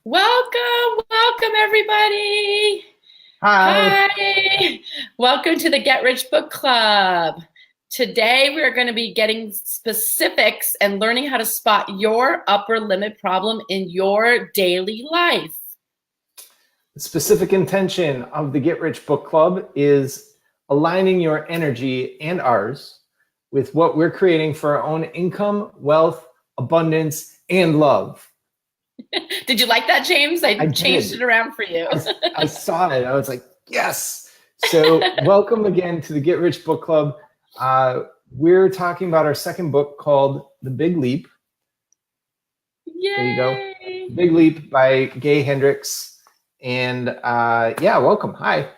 Welcome everybody. Hi. Hi. Welcome to the Get Rich Book Club. Today we are going to be getting specifics and learning how to spot your upper limit problem in your daily life. The specific intention of the Get Rich Book Club is aligning your energy and ours with what we're creating for our own income, wealth, abundance, and love. Did you like that, James? I changed did. it around for you. I saw it. I was like, yes. So welcome again to the Get Rich Book Club. We're talking about our second book called The Big Leap. Yay. There you go. Big Leap by Gay Hendricks. And yeah, welcome. Hi.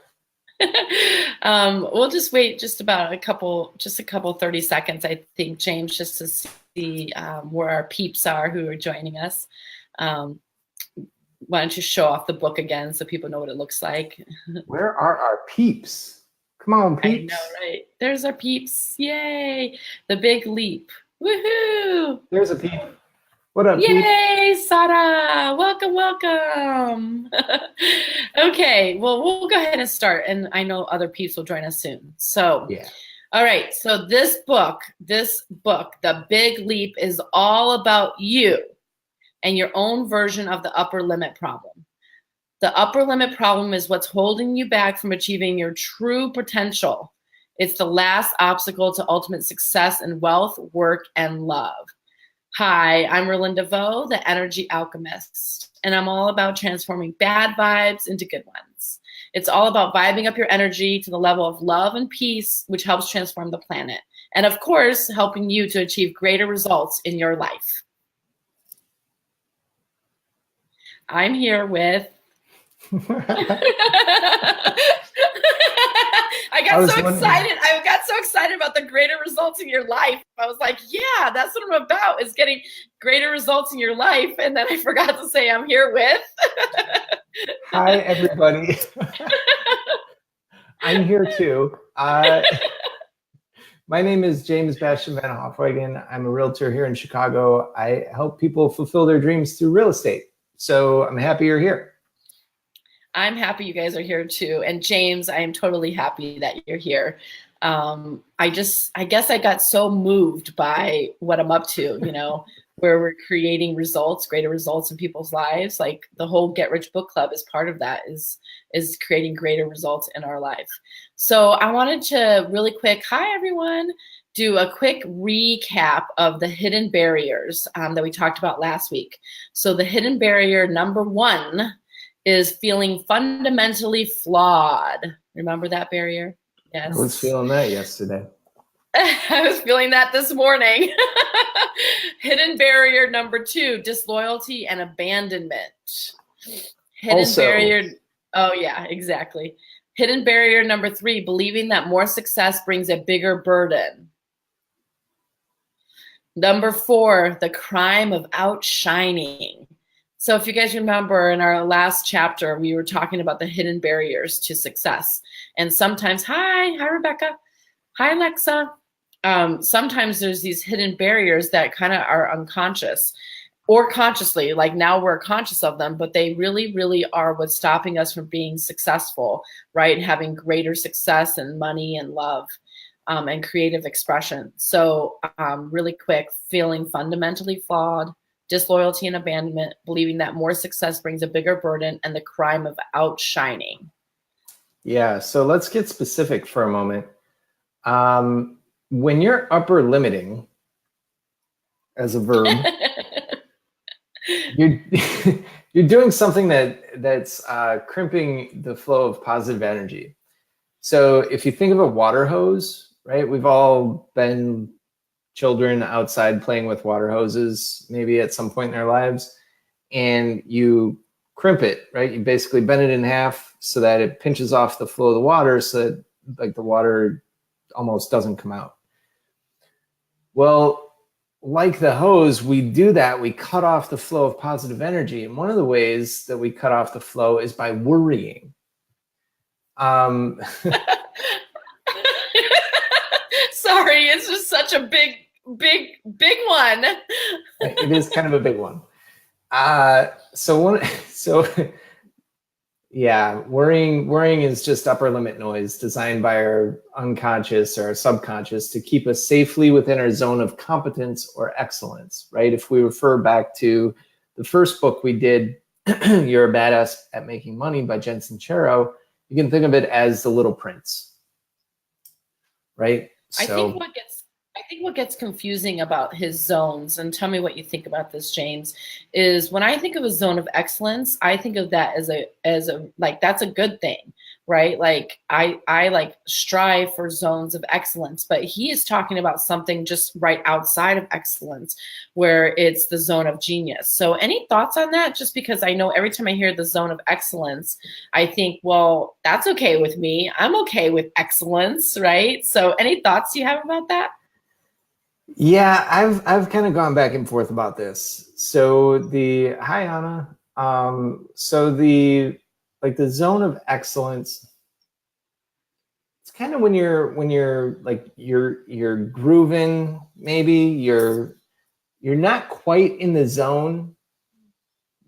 We'll just wait just about a couple 30 seconds, I think, James, just to see where our peeps are who are joining us. Why don't you show off the book again so people know what it looks like? Where are our peeps? Come on, peeps. I know, right? There's our peeps. Yay. The Big Leap. Woohoo. There's a peep. What up, Yay, peep? Sara. Welcome. Okay, well, we'll go ahead and start. And I know other peeps will join us soon. So, yeah. All right. So this book, The Big Leap, is all about you and your own version of the upper limit problem. The upper limit problem is what's holding you back from achieving your true potential. It's the last obstacle to ultimate success in wealth, work, and love. Hi, I'm Erlinda, the Energy Alchemist, and I'm all about transforming bad vibes into good ones. It's all about vibing up your energy to the level of love and peace, which helps transform the planet. And of course, helping you to achieve greater results in your life. I'm here with... I got so excited about the greater results in your life. I was like, yeah, that's what I'm about, is getting greater results in your life. And then I forgot to say I'm here with... Hi, everybody. I'm here too. My name is James Bastian Van Hofwegen. I'm a realtor here in Chicago. I help people fulfill their dreams through real estate. So I'm happy you're here. I'm happy you guys are here too. And James, I am totally happy that you're here. I guess I got so moved by what I'm up to, where we're creating results, greater results in people's lives. Like the whole Get Rich Book Club is part of that, is creating greater results in our life. So I wanted to really quick, hi everyone, do a quick recap of the hidden barriers that we talked about last week. So the hidden barrier number 1 is feeling fundamentally flawed. Remember that barrier? Yes. I was feeling that yesterday. I was feeling that this morning. Hidden barrier number 2, disloyalty and abandonment. Hidden barrier. Oh yeah, exactly. Hidden barrier number 3, believing that more success brings a bigger burden. Number 4, the crime of outshining. So if you guys remember in our last chapter, we were talking about the hidden barriers to success. And sometimes, hi Rebecca, hi Alexa. Sometimes there's these hidden barriers that kind of are unconscious or consciously, like now we're conscious of them, but they really, really are what's stopping us from being successful, right? Having greater success and money and love. And creative expression. So really quick, feeling fundamentally flawed, disloyalty and abandonment, believing that more success brings a bigger burden, and the crime of outshining. Yeah, so let's get specific for a moment. When you're upper limiting as a verb, you're doing something that's crimping the flow of positive energy. So if you think of a water hose, right? We've all been children outside playing with water hoses, maybe at some point in their lives, and you crimp it, right? You basically bend it in half so that it pinches off the flow of the water so that like the water almost doesn't come out. Well, like the hose, we do that. We cut off the flow of positive energy. And one of the ways that we cut off the flow is by worrying. Sorry, it's just such a big one. It is kind of a big one. So one, so yeah, worrying is just upper limit noise designed by our unconscious or our subconscious to keep us safely within our zone of competence or excellence, right? If we refer back to the first book we did, You're a Badass at Making Money by Jen Sincero, you can think of it as the Little Prince, right? I think what gets confusing about his zones, and tell me what you think about this, James, is when I think of a zone of excellence, I think of that as a like that's a good thing, right? Like I like strive for zones of excellence, but he is talking about something just right outside of excellence, where it's the zone of genius. So any thoughts on that? Just because I know every time I hear the zone of excellence, I think, well, that's okay with me. I'm okay with excellence, right? So any thoughts you have about that? Yeah, I've kind of gone back and forth about this. So hi Anna. So the zone of excellence, it's kind of when you're like you're grooving, maybe you're not quite in the zone.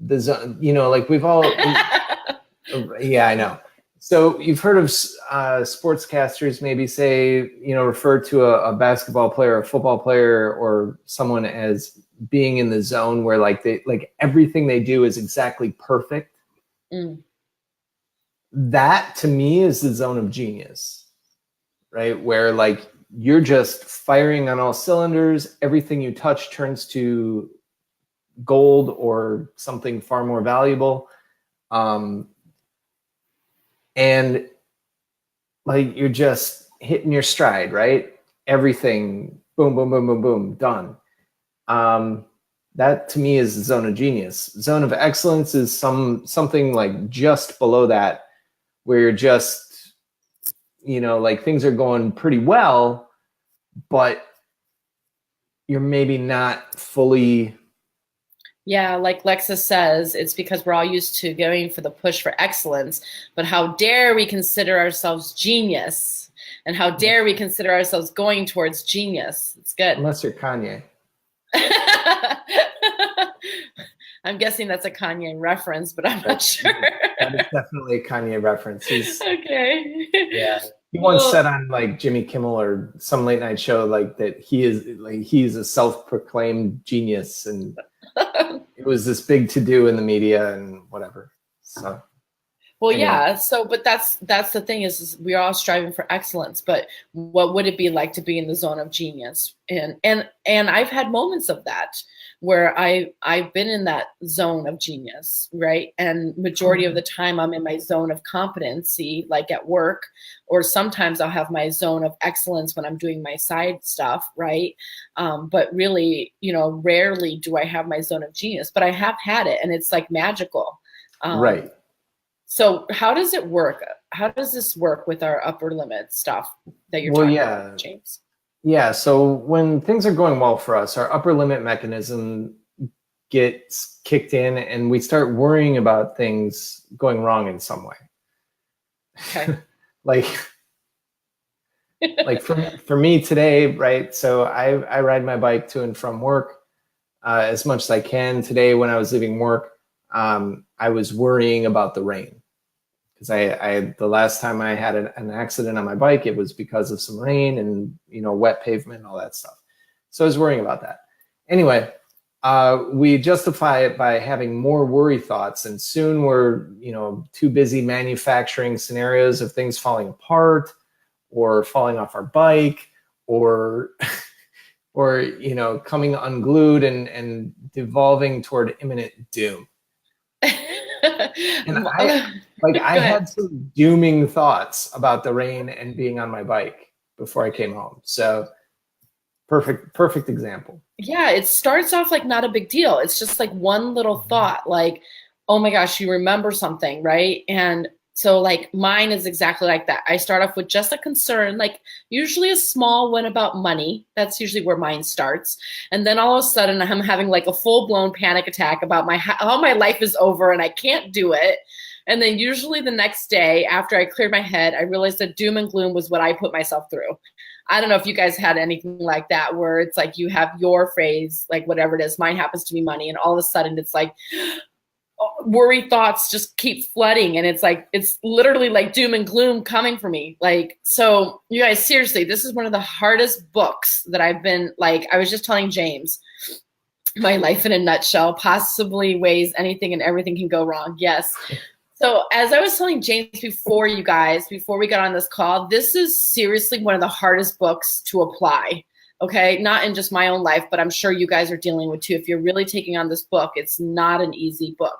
The zone, like we've all yeah, I know. So you've heard of sportscasters maybe say, refer to a basketball player, a football player, or someone as being in the zone where like everything they do is exactly perfect. Mm. That to me is the zone of genius, right? Where like you're just firing on all cylinders. Everything you touch turns to gold or something far more valuable. And like you're just hitting your stride, right? Everything, boom, boom, boom, boom, boom, done. That to me is the zone of genius. Zone of excellence is something like just below that, where you're just, like things are going pretty well, but you're maybe not fully. Yeah, like Lexa says, it's because we're all used to going for the push for excellence, but how dare we consider ourselves genius? And how dare we consider ourselves going towards genius? It's good. Unless you're Kanye. I'm guessing that's a Kanye reference, but I'm not sure. That is definitely a Kanye reference. Okay. Yeah. He once said on like Jimmy Kimmel or some late night show like that he's a self-proclaimed genius, and it was this big to do in the media and whatever. So well, anyway. Yeah. So, but that's the thing is we're all striving for excellence. But what would it be like to be in the zone of genius? And I've had moments of that where I've been in that zone of genius, right? And majority of the time I'm in my zone of competency, like at work, or sometimes I'll have my zone of excellence when I'm doing my side stuff, right? But really, rarely do I have my zone of genius. But I have had it, and it's like magical, right? So how does it work? How does this work with our upper limit stuff that you're talking about, James? Yeah, so when things are going well for us, our upper limit mechanism gets kicked in and we start worrying about things going wrong in some way. Okay. like for me today, right? So I ride my bike to and from work as much as I can. Today when I was leaving work, I was worrying about the rain. Because the last time I had an accident on my bike, it was because of some rain and wet pavement and all that stuff. So I was worrying about that. Anyway, we justify it by having more worry thoughts, and soon we're too busy manufacturing scenarios of things falling apart or falling off our bike or coming unglued and devolving toward imminent doom. And I had some dooming thoughts about the rain and being on my bike before I came home. So perfect example. Yeah, it starts off like not a big deal. It's just like one little thought, like, oh my gosh, you remember something, right? And so like mine is exactly like that. I start off with just a concern, like usually a small one about money. That's usually where mine starts. And then all of a sudden I'm having like a full-blown panic attack about how my life is over and I can't do it. And then usually the next day after I cleared my head, I realized that doom and gloom was what I put myself through. I don't know if you guys had anything like that, where it's like you have your phrase, like whatever it is, mine happens to be money, and all of a sudden it's like worry thoughts just keep flooding, and it's like, it's literally like doom and gloom coming for me. Like, so you guys, seriously, this is one of the hardest books that I've been, like, I was just telling James, my life in a nutshell, possibly ways anything and everything can go wrong. Yes. So as I was telling James before, you guys, before we got on this call, this is seriously one of the hardest books to apply. Okay, not in just my own life, but I'm sure you guys are dealing with too. If you're really taking on this book, it's not an easy book.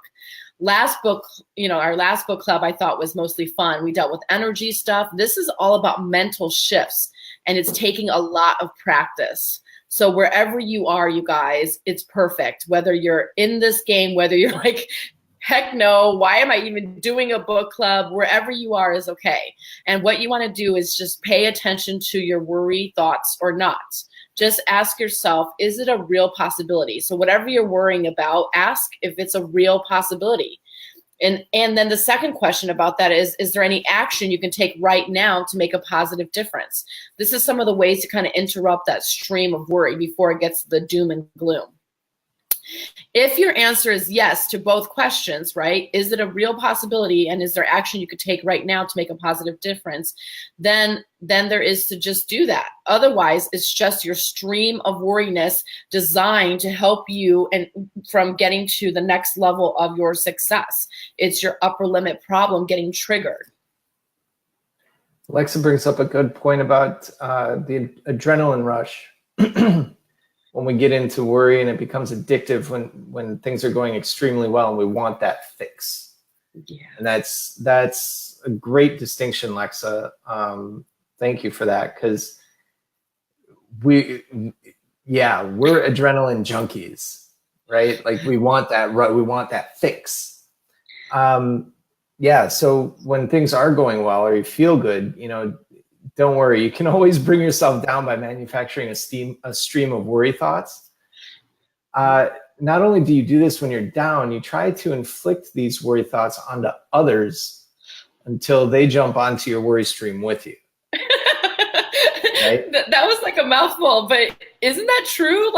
Last book, our last book club, I thought was mostly fun. We dealt with energy stuff. This is all about mental shifts, and it's taking a lot of practice. So wherever you are, you guys, it's perfect. Whether you're in this game, whether you're like, heck no, why am I even doing a book club? Wherever you are is okay. And what you want to do is just pay attention to your worry thoughts or not. Just ask yourself, is it a real possibility? So whatever you're worrying about, ask if it's a real possibility. And then the second question about that is there any action you can take right now to make a positive difference? This is some of the ways to kind of interrupt that stream of worry before it gets to the doom and gloom. If your answer is yes to both questions, right? Is it a real possibility, and is there action you could take right now to make a positive difference? Then there is to just do that. Otherwise, it's just your stream of worriness designed to help you and from getting to the next level of your success. It's your upper limit problem getting triggered. Alexa brings up a good point about the adrenaline rush. When we get into worry and it becomes addictive when things are going extremely well and we want that fix. Yeah. And that's a great distinction, Lexa. Thank you for that, because we're adrenaline junkies, right? Like we want that fix. So when things are going well or you feel good, don't worry. You can always bring yourself down by manufacturing a stream of worry thoughts. Not only do you do this when you're down, you try to inflict these worry thoughts onto others until they jump onto your worry stream with you. Right? That was like a mouthful, but isn't that true?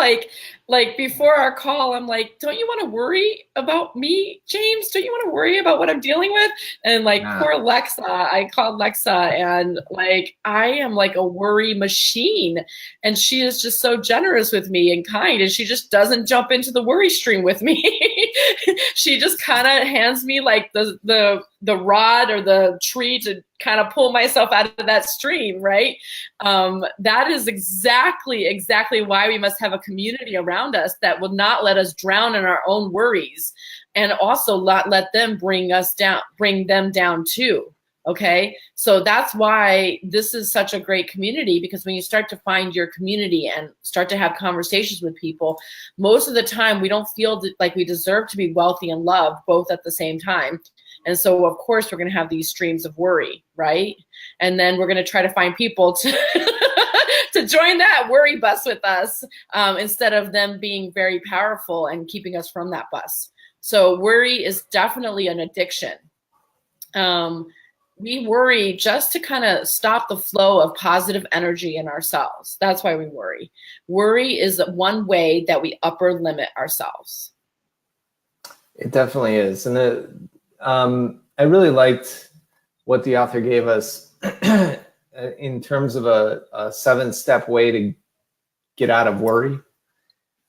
Like before our call, I'm like, don't you want to worry about me, James? Don't you want to worry about what I'm dealing with? And poor Lexa, I called Lexa, and I am like a worry machine. And she is just so generous with me and kind, and she just doesn't jump into the worry stream with me. She just kind of hands me like the rod or the tree to kind of pull myself out of that stream, right? That is exactly why we must have a community around us that will not let us drown in our own worries, and also not let them bring them down too. Okay, so that's why this is such a great community, because when you start to find your community and start to have conversations with people, most of the time we don't feel like we deserve to be wealthy and loved both at the same time. And so, of course, we're going to have these streams of worry, right? And then we're going to try to find people to to join that worry bus with us, instead of them being very powerful and keeping us from that bus. So worry is definitely an addiction. We worry just to kind of stop the flow of positive energy in ourselves. That's why we worry. Worry is one way that we upper limit ourselves. It definitely is. And I really liked what the author gave us in terms of a 7-step way to get out of worry,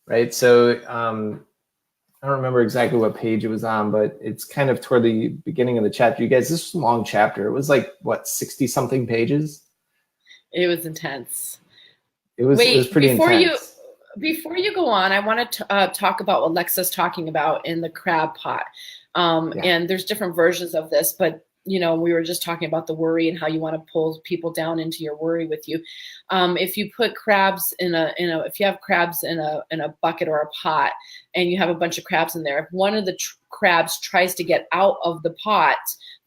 right? So I don't remember exactly what page it was on, but it's kind of toward the beginning of the chapter. You guys, this was a long chapter. It was like, what, 60-something pages? It was intense. It was pretty intense. Before you go on, I want to talk about what Lexa's talking about in the crab pot. And there's different versions of this, but we were just talking about the worry and how you want to pull people down into your worry with you. If you put crabs if you have crabs in a bucket or a pot, and you have a bunch of crabs in there, if one of the crabs tries to get out of the pot,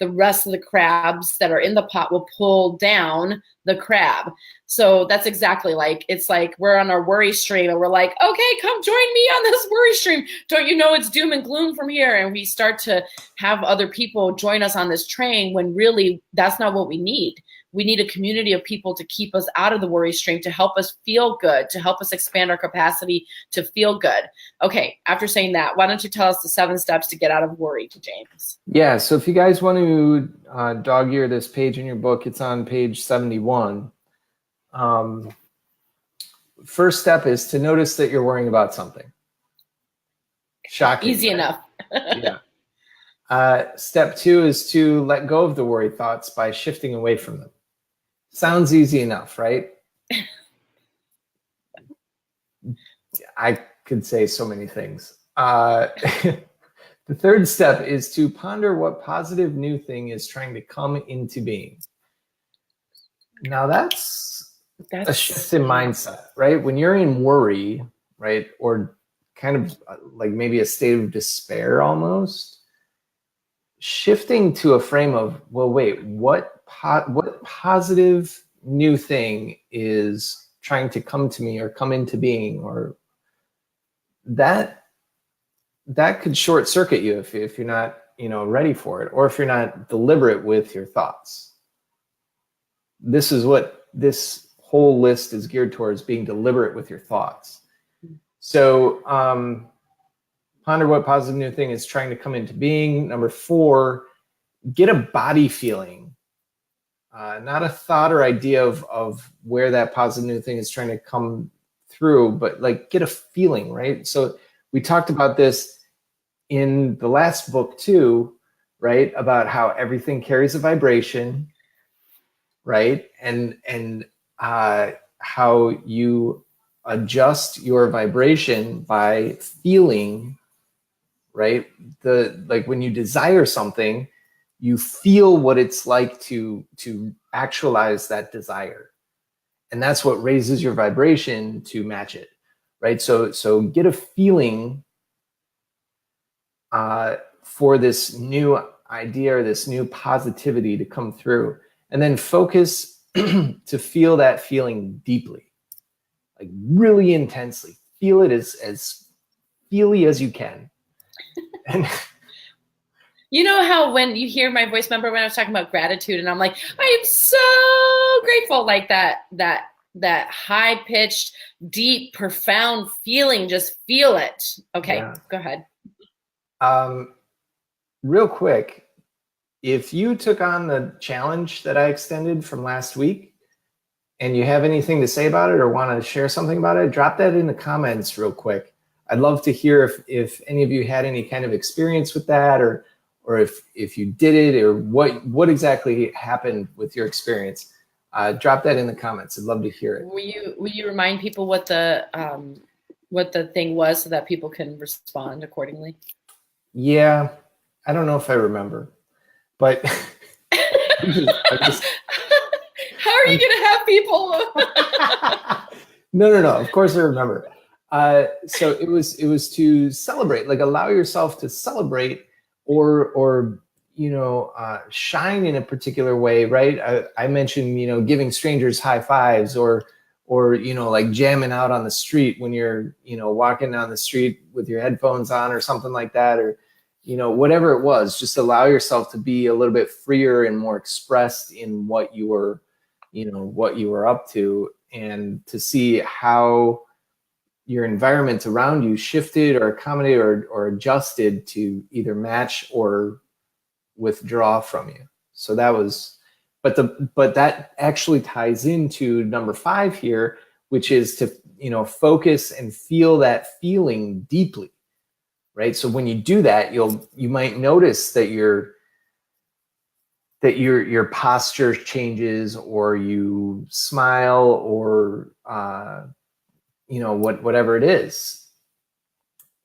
the rest of the crabs that are in the pot will pull down the crab. So that's exactly it's like we're on our worry stream and we're like, okay, come join me on this worry stream. Don't you know it's doom and gloom from here? And we start to have other people join us on this train when really that's not what we need. we need a community of people to keep us out of the worry stream, to help us feel good, to help us expand our capacity to feel good. Okay, after saying that, why don't you tell us the 7 steps to get out of worry, James? Yeah, so if you guys want to dog-ear this page in your book, it's on page 71. First step is to notice that you're worrying about something. Shocking. Easy right? enough. Yeah. Step 2 is to let go of the worry thoughts by shifting away from them. Sounds easy enough, right? I could say so many things. The third step is to ponder what positive new thing is trying to come into being. Now that's a shift in mindset, right? When you're in worry, right, or kind of like maybe a state of despair almost, shifting to a frame of, well, wait, what positive new thing is trying to come to me or come into being, or that could short circuit you if you're not, ready for it, or if you're not deliberate with your thoughts. This is what this whole list is geared towards, being deliberate with your thoughts. So ponder what positive new thing is trying to come into being. Number 4, get a body feeling, not a thought or idea of where that positive new thing is trying to come through, but like get a feeling, right? So we talked about this in the last book too, right? About how everything carries a vibration, right? And how you adjust your vibration by feeling, right? Like when you desire something, you feel what it's like to actualize that desire. And that's what raises your vibration to match it, right? So get a feeling for this new idea or this new positivity to come through, and then focus to feel that feeling deeply, like really intensely. Feel it as feely as you can. And you know how when you hear my voice, remember when I was talking about gratitude and I'm like, I am so grateful, like that high-pitched, deep, profound feeling, just feel it. Okay, yeah. Go ahead. Real quick, if you took on the challenge that I extended from last week and you have anything to say about it or want to share something about it, drop that in the comments real quick. I'd love to hear if any of you had any kind of experience with that, or if you did it, or what exactly happened with your experience. Drop that in the comments. I'd love to hear it. Will you remind people what the thing was so that people can respond accordingly? Yeah, I don't know if I remember, but how are you gonna have people? No. Of course I remember. So it was to celebrate, like allow yourself to celebrate, or shine in a particular way, right? I mentioned, giving strangers high fives, or like jamming out on the street when you're, walking down the street with your headphones on or something like that, or, whatever it was. Just allow yourself to be a little bit freer and more expressed in what you were up to, and to see how your environment around you shifted or accommodated or adjusted to either match or withdraw from you. So that was, but that actually ties into number 5 here, which is to, focus and feel that feeling deeply, right? So when you do that, you might notice that your posture changes, or you smile, or whatever it is.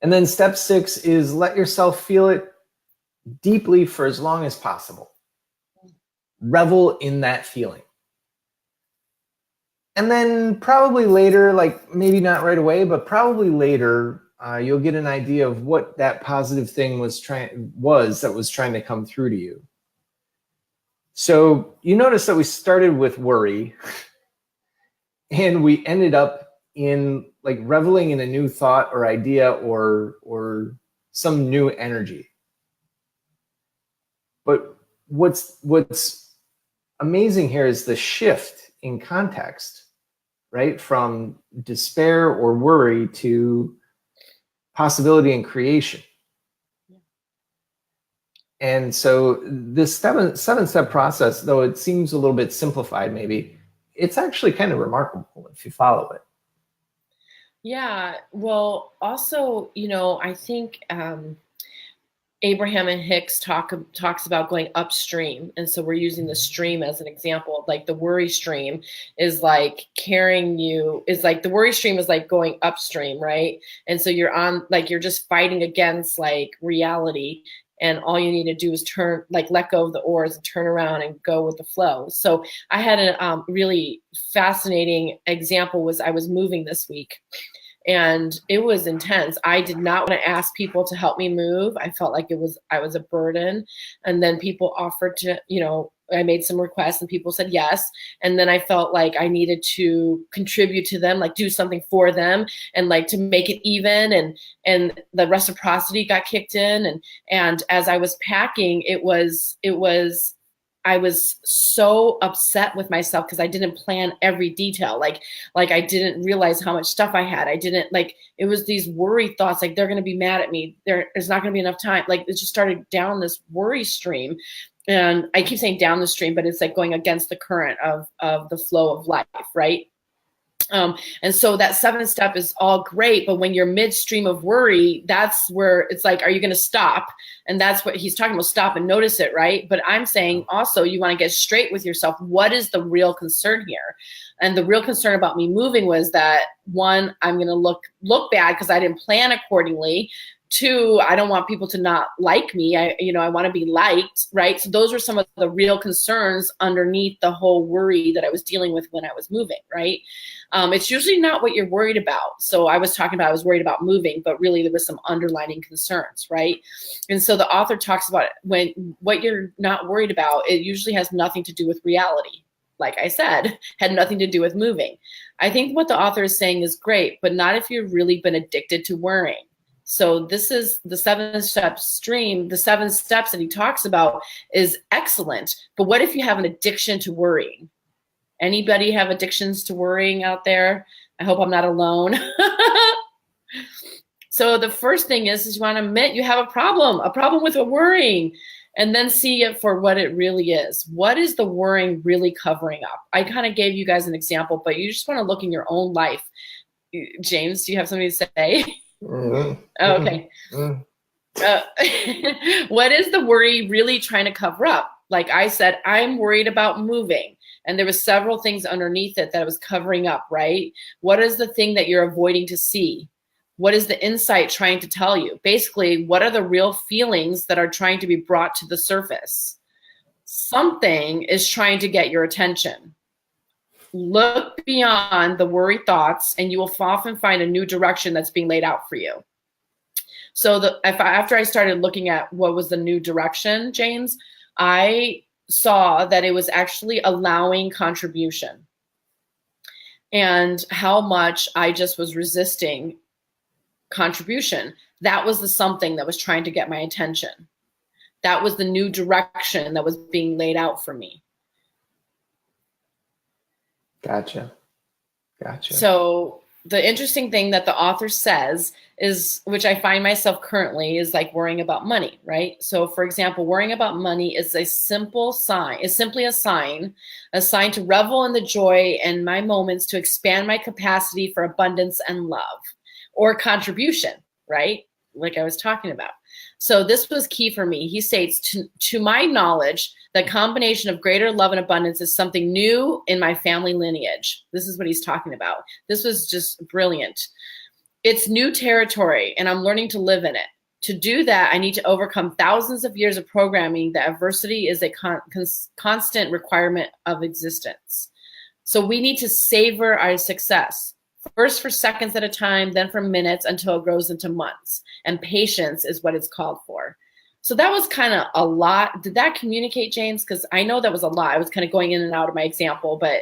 And then step 6 is let yourself feel it deeply for as long as possible. Revel in that feeling. And then probably later, like maybe not right away, but probably later, you'll get an idea of what that positive thing was trying to come through to you. So you notice that we started with worry and we ended up in like reveling in a new thought or idea or some new energy. But what's amazing here is the shift in context, right? From despair or worry to possibility and creation. And so this seven-step process, though it seems a little bit simplified maybe, it's actually kind of remarkable if you follow it. Yeah, well, also, I think Abraham and Hicks talks about going upstream. And so we're using the stream as an example. Like the worry stream is like carrying you, is like the worry stream is like going upstream, right? And so you're on, like, you're just fighting against like reality. And all you need to do is let go of the oars and turn around and go with the flow. So I had a really fascinating example was I was moving this week. And it was intense. I did not want to ask people to help me move. I felt like I was a burden. And then people offered to, I made some requests and people said yes. And then I felt like I needed to contribute to them, like do something for them and like to make it even. And the reciprocity got kicked in. And as I was packing, I was so upset with myself because I didn't plan every detail. Like I didn't realize how much stuff I had. I didn't it was these worry thoughts, like they're going to be mad at me. There's not going to be enough time. Like it just started down this worry stream. And I keep saying down the stream, but it's like going against the current of the flow of life, right? And so that 7th step is all great, but when you're midstream of worry, that's where it's like, are you going to stop? And that's what he's talking about, stop and notice it, right? But I'm saying also you want to get straight with yourself. What is the real concern here? And the real concern about me moving was that, 1, I'm going to look bad because I didn't plan accordingly. 2, I don't want people to not like me. I want to be liked, right? So those were some of the real concerns underneath the whole worry that I was dealing with when I was moving, right? It's usually not what you're worried about. So I was worried about moving, but really there was some underlining concerns, right? And so the author talks about what you're not worried about, it usually has nothing to do with reality. Like I said, had nothing to do with moving. I think what the author is saying is great, but not if you've really been addicted to worrying. So this is the 7-step stream. The 7 steps that he talks about is excellent. But what if you have an addiction to worrying? Anybody have addictions to worrying out there? I hope I'm not alone. So the first thing is you want to admit you have a problem with worrying, and then see it for what it really is. What is the worrying really covering up? I kind of gave you guys an example, but you just want to look in your own life. James, do you have something to say? Mm-hmm. Okay. Mm-hmm. What is the worry really trying to cover up? Like I said, I'm worried about moving. And there was several things underneath it that it was covering up, right? What is the thing that you're avoiding to see? What is the insight trying to tell you? Basically, what are the real feelings that are trying to be brought to the surface? Something is trying to get your attention. Look beyond the worry thoughts, and you will often find a new direction that's being laid out for you. So after I started looking at what was the new direction, James, I saw that it was actually allowing contribution, and how much I just was resisting contribution. That was the something that was trying to get my attention. That was the new direction that was being laid out for me. Gotcha. So the interesting thing that the author says is, which I find myself currently, is like worrying about money, right? So for example, worrying about money is simply a sign to revel in the joy and my moments, to expand my capacity for abundance and love, or contribution, right? Like I was talking about. So this was key for me. He states, to my knowledge, the combination of greater love and abundance is something new in my family lineage. This is what he's talking about. This was just brilliant. It's new territory, and I'm learning to live in it. To do that, I need to overcome thousands of years of programming that adversity is a constant requirement of existence. So we need to savor our success. First for seconds at a time, then for minutes, until it grows into months. And patience is what it's called for. So that was kind of a lot. Did that communicate, James? Because I know that was a lot. I was kind of going in and out of my example, but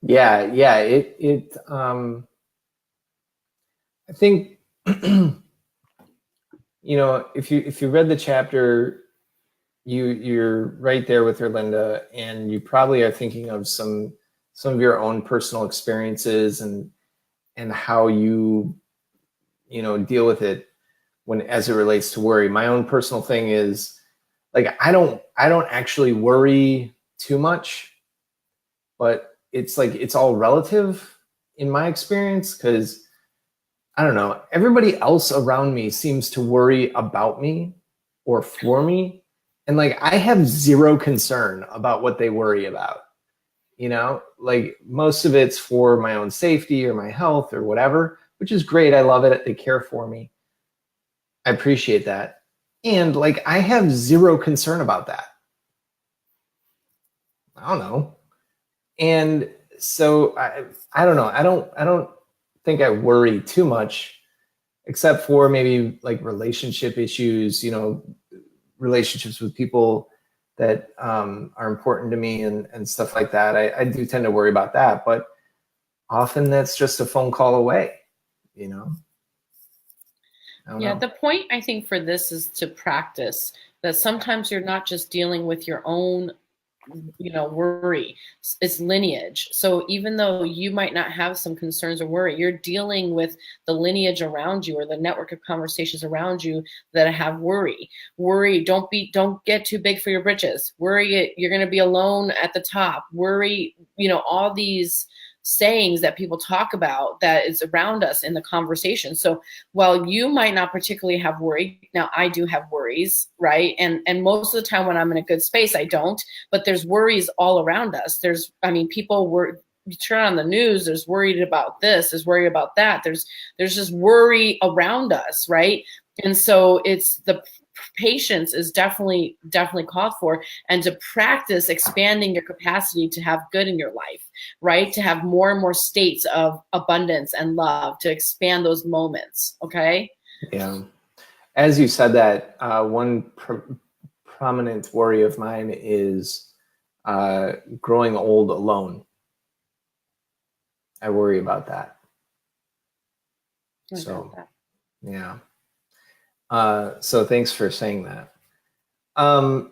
yeah. It I think if you read the chapter, you're right there with Erlinda, and you probably are thinking of some of your own personal experiences and how you deal with it as it relates to worry. My own personal thing is, like, I don't actually worry too much, but it's like it's all relative in my experience, because I don't know, everybody else around me seems to worry about me or for me, and like I have zero concern about what they worry about. Like most of it's for my own safety or my health or whatever, which is great. I love it. They care for me. I appreciate that. And like, I have zero concern about that. I don't know. And so I don't know. I don't think I worry too much, except for maybe like relationship issues, relationships with people that are important to me and stuff like that. I do tend to worry about that, but often that's just a phone call away, I don't know. The point I think for this is to practice that sometimes you're not just dealing with your own worry, it's lineage. So even though you might not have some concerns or worry, you're dealing with the lineage around you or the network of conversations around you that have worry. Don't get too big for your britches. Worry, you're going to be alone at the top. Worry, all these sayings that people talk about that is around us in the conversation. So while you might not particularly have worry, now I do have worries, right? And most of the time when I'm in a good space, I don't, but there's worries all around us. People were, you turn on the news, there's worried about this, there's worry about that. There's just worry around us, right? And so it's the patience is definitely called for, and to practice expanding your capacity to have good in your life, right? To have more and more states of abundance and love, to expand those moments. Okay. Yeah. As you said that, one prominent worry of mine is growing old alone. I worry about that. Yeah. So thanks for saying that. And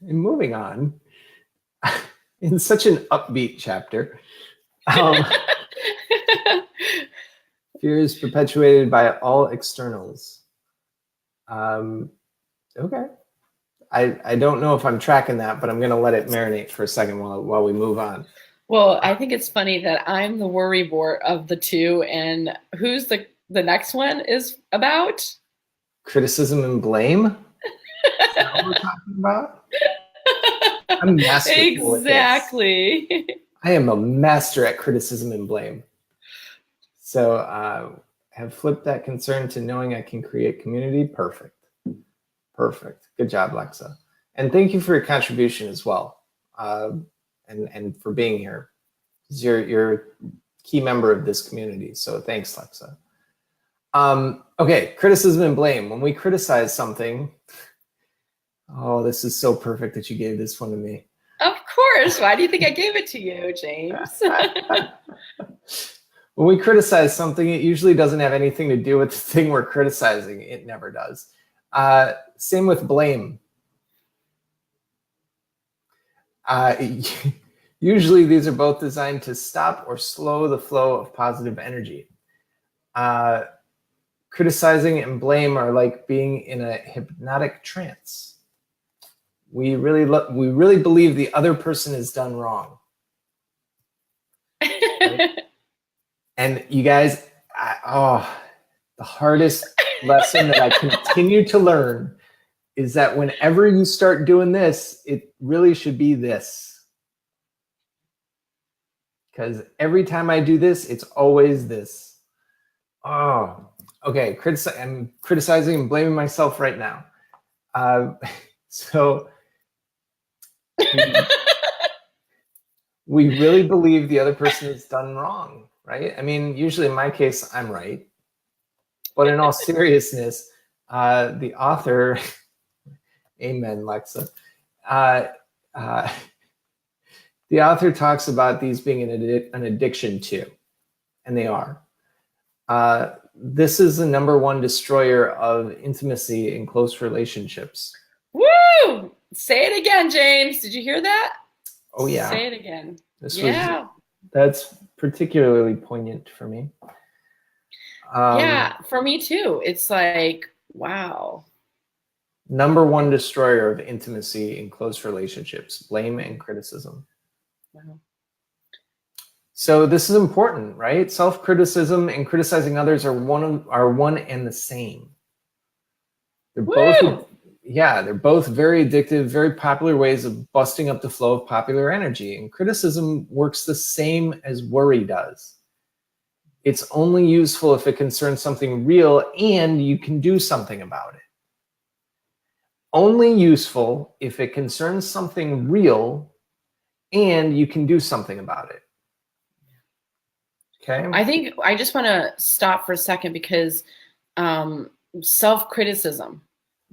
moving on, in such an upbeat chapter, fear is perpetuated by all externals. Okay. I don't know if I'm tracking that, but I'm going to let it marinate for a second while we move on. Well, I think it's funny that I'm the worry wart of the two, and who's the next one is about? Criticism and blame? Is that what we're talking about? I'm masterful exactly. At this. I am a master at criticism and blame. So have flipped that concern to knowing I can create community. Perfect. Good job, Lexa. And thank you for your contribution as well. And for being here. You're a key member of this community. So thanks, Lexa. Okay, criticism and blame. When we criticize something, oh, this is so perfect that you gave this one to me. Of course. Why do you think I gave it to you, James? When we criticize something, it usually doesn't have anything to do with the thing we're criticizing. It never does. Same with blame. Usually these are both designed to stop or slow the flow of positive energy. Criticizing and blame are like being in a hypnotic trance. We really believe the other person has done wrong. Right? And you guys, the hardest lesson that I continue to learn is that whenever you start doing this, it really should be this. Because every time I do this, it's always this. Oh, okay. I'm criticizing and blaming myself right now. So we really believe the other person has done wrong, right? I mean, usually in my case, I'm right. But in all seriousness, the author, amen, Lexa, the author talks about these being an addiction too, and they are. This is the #1 destroyer of intimacy in close relationships. Woo! Say it again, James. Did you hear that? Oh yeah. Say it again. That's particularly poignant for me. Yeah, for me too. It's like, wow. Number one destroyer of intimacy in close relationships: blame and criticism. Wow. So this is important, right? Self-criticism and criticizing others are one and the same. They're both, they're both very addictive, very popular ways of busting up the flow of popular energy. And criticism works the same as worry does. It's only useful if it concerns something real and you can do something about it. Only useful if it concerns something real and you can do something about it. Okay. I think I just want to stop for a second because self-criticism,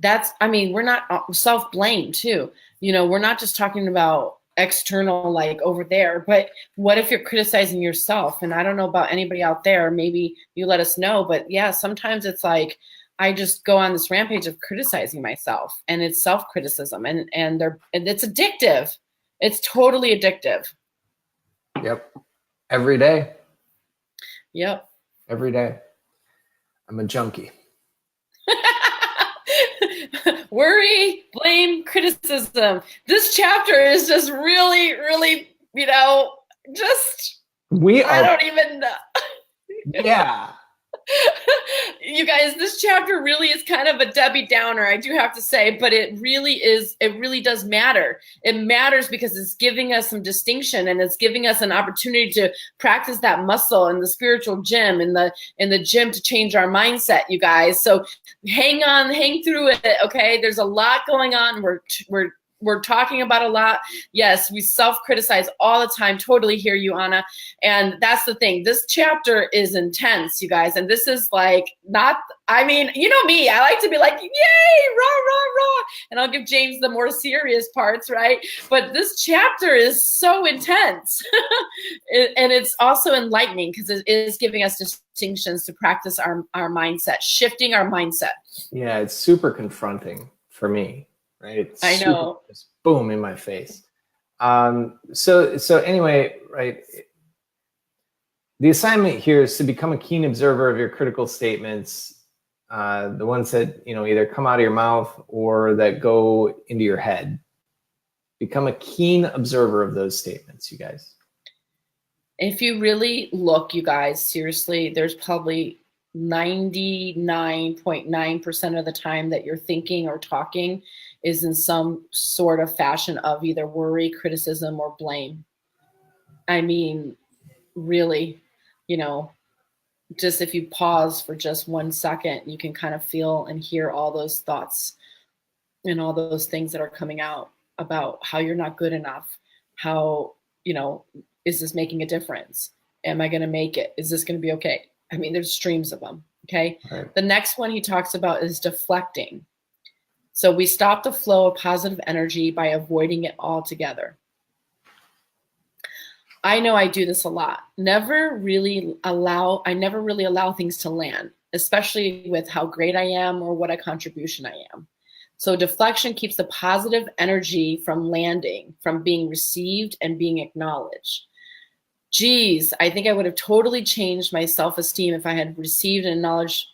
we're not self-blame too. We're not just talking about external, like over there, but what if you're criticizing yourself? And I don't know about anybody out there, maybe you let us know, but yeah, sometimes it's like, I just go on this rampage of criticizing myself, and it's self-criticism, and it's addictive. It's totally addictive. Yep. Every day. Yep. Every day. I'm a junkie. Worry, blame, criticism. This chapter is just really, really, I don't even know. Yeah. You guys, this chapter really is kind of a Debbie Downer, I do have to say, but it really does matter. It matters because it's giving us some distinction, and it's giving us an opportunity to practice that muscle in the spiritual gym, in the gym, to change our mindset, you guys. So hang through it, okay? There's a lot going on. We're talking about a lot. Yes, we self-criticize all the time. Totally hear you, Anna. And that's the thing. This chapter is intense, you guys. And this is like you know me. I like to be like, yay, rah, rah, rah. And I'll give James the more serious parts, right? But this chapter is so intense. And it's also enlightening because it is giving us distinctions to practice our mindset, shifting our mindset. Yeah, it's super confronting for me. Right? I know. Just boom in my face. So anyway, right. The assignment here is to become a keen observer of your critical statements, the ones that either come out of your mouth or that go into your head. Become a keen observer of those statements, you guys. If you really look, you guys, seriously, there's probably 99.9% of the time that you're thinking or talking is in some sort of fashion of either worry, criticism, or blame. I mean, really, just if you pause for just 1 second, you can kind of feel and hear all those thoughts and all those things that are coming out about how you're not good enough. How, is this making a difference? Am I going to make it? Is this going to be okay? I mean, there's streams of them. Okay. Right. The next one he talks about is deflecting. So we stop the flow of positive energy by avoiding it altogether. I know I do this a lot. I never really allow things to land, especially with how great I am or what a contribution I am. So deflection keeps the positive energy from landing, from being received and being acknowledged. Geez, I think I would have totally changed my self-esteem if I had received and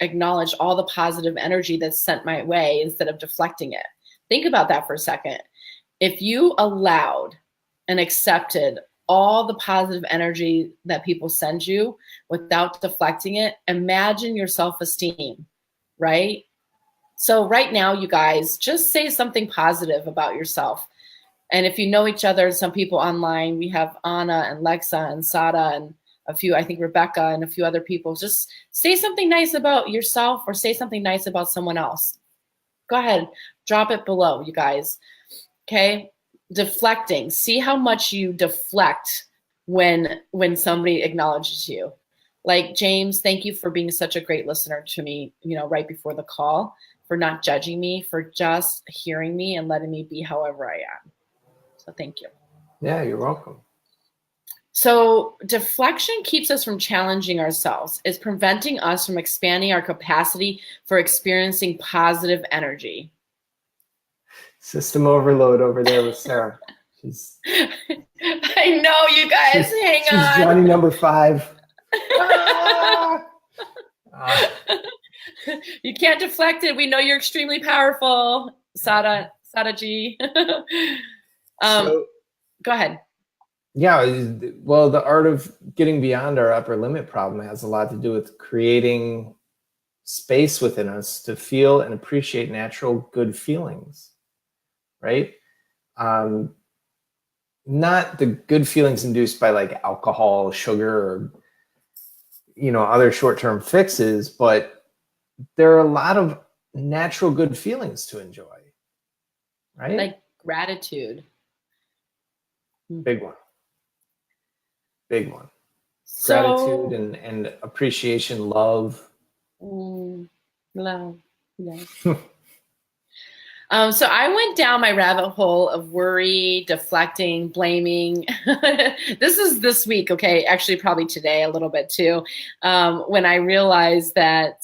acknowledged all the positive energy that's sent my way instead of deflecting it. Think about that for a second. If you allowed and accepted all the positive energy that people send you without deflecting it, imagine your self-esteem, right? So right now, you guys, just say something positive about yourself. And if you know each other, some people online, we have Anna and Lexa and Sada and a few, I think Rebecca and a few other people. Just say something nice about yourself or say something nice about someone else. Go ahead, drop it below, you guys. Okay, deflecting. See how much you deflect when somebody acknowledges you. Like, James, thank you for being such a great listener to me, right before the call, for not judging me, for just hearing me and letting me be however I am. So thank you. Yeah, you're welcome. So deflection keeps us from challenging ourselves. It's preventing us from expanding our capacity for experiencing positive energy. System overload over there with Sarah. She's. I know, you guys. Hang on. She's Johnny number 5. You can't deflect it. We know you're extremely powerful, Sada G. Go ahead. Yeah, well, the art of getting beyond our upper limit problem has a lot to do with creating space within us to feel and appreciate natural good feelings, right? Not the good feelings induced by like alcohol, sugar, or other short-term fixes, but there are a lot of natural good feelings to enjoy, right? Like gratitude. Big one. So, gratitude and appreciation, love. Love, yes. So I went down my rabbit hole of worry, deflecting, blaming. This is this week, okay? Actually, probably today a little bit too, when I realized that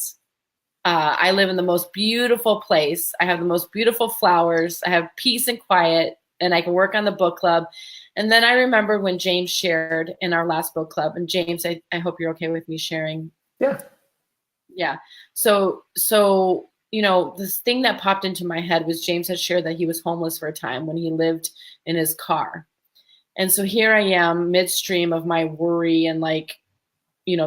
I live in the most beautiful place. I have the most beautiful flowers. I have peace and quiet, and I can work on the book club. And then I remembered when James shared in our last book club. And James, I hope you're okay with me sharing. Yeah. Yeah. So this thing that popped into my head was James had shared that he was homeless for a time when he lived in his car. And so here I am midstream of my worry and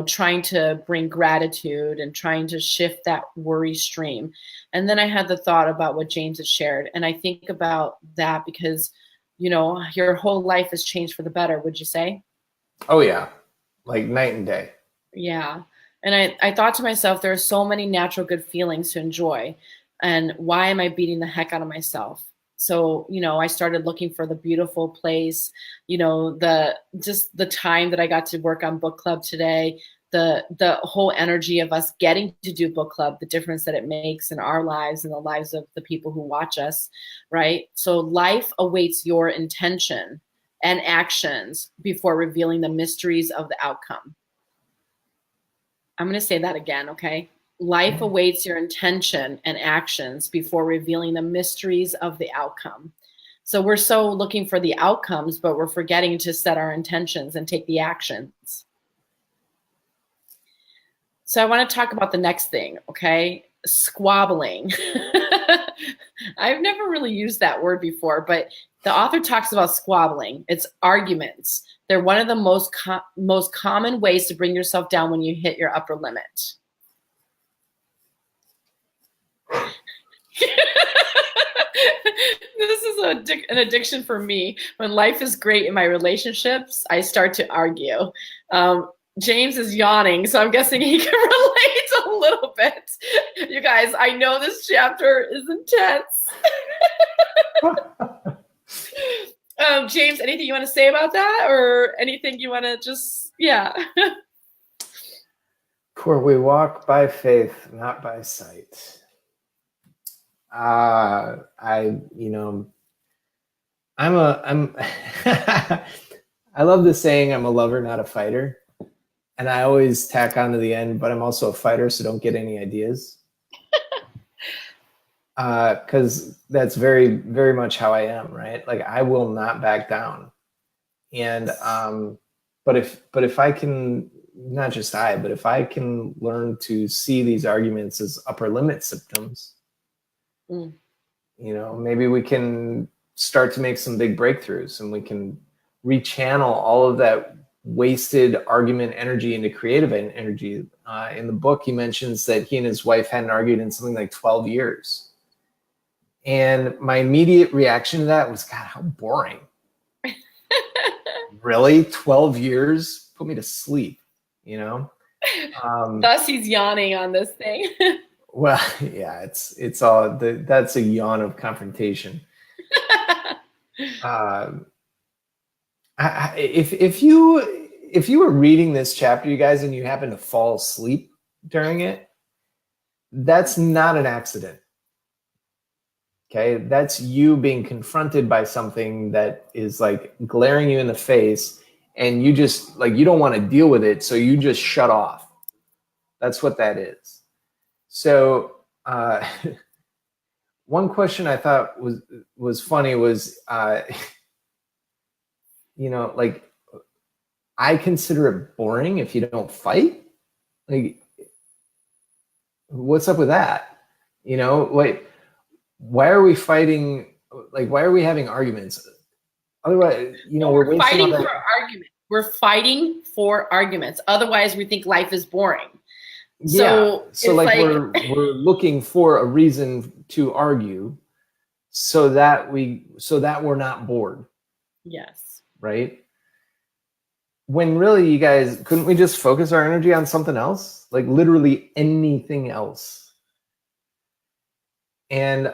trying to bring gratitude and trying to shift that worry stream. And then I had the thought about what James had shared. And I think about that because, your whole life has changed for the better, would you say? Oh, yeah. Like night and day. Yeah. And I thought to myself, there are so many natural good feelings to enjoy. And why am I beating the heck out of myself? So, I started looking for the beautiful place, the time that I got to work on book club today, the whole energy of us getting to do book club, the difference that it makes in our lives and the lives of the people who watch us, right? So life awaits your intention and actions before revealing the mysteries of the outcome. I'm going to say that again, okay? Life awaits your intention and actions before revealing the mysteries of the outcome. So we're so looking for the outcomes, but we're forgetting to set our intentions and take the actions. So I want to talk about the next thing, okay? Squabbling. I've never really used that word before, but the author talks about squabbling. It's arguments. They're one of the most common ways to bring yourself down when you hit your upper limit. This is an addiction for me. When life is great in my relationships, I start to argue. James is yawning, so I'm guessing he can relate a little bit. You guys, I know this chapter is intense. James, anything you want to say about that, or anything you want to just, yeah. For we walk by faith, not by sight. I'm I love the saying, I'm a lover, not a fighter. And I always tack on to the end, but I'm also a fighter, so don't get any ideas. Because that's very, very much how I am, right? Like I will not back down. And but if I can, not just but if I can learn to see these arguments as upper limit symptoms, maybe we can start to make some big breakthroughs, and we can rechannel all of that wasted argument energy into creative energy. In the book, he mentions that he and his wife hadn't argued in something like 12 years. And my immediate reaction to that was, God, how boring. Really? 12 years? Put me to sleep, Thus he's yawning on this thing. Well, yeah, it's all, that's a yawn of confrontation. If you were reading this chapter, you guys, and you happen to fall asleep during it, that's not an accident. Okay, that's you being confronted by something that is like glaring you in the face, and you just you don't want to deal with it, so you just shut off. That's what that is. So one question I thought was funny was, you know, like, I consider it boring if you don't fight. Like, what's up with that? You know, like, why are we fighting? Like, why are we having arguments? Otherwise, you know, we're fighting for arguments. We're fighting for arguments. Otherwise, we think life is boring. So like we're looking for a reason to argue so that we're not bored. Yes. Right? When really, you guys, couldn't we just focus our energy on something else? Like literally anything else. And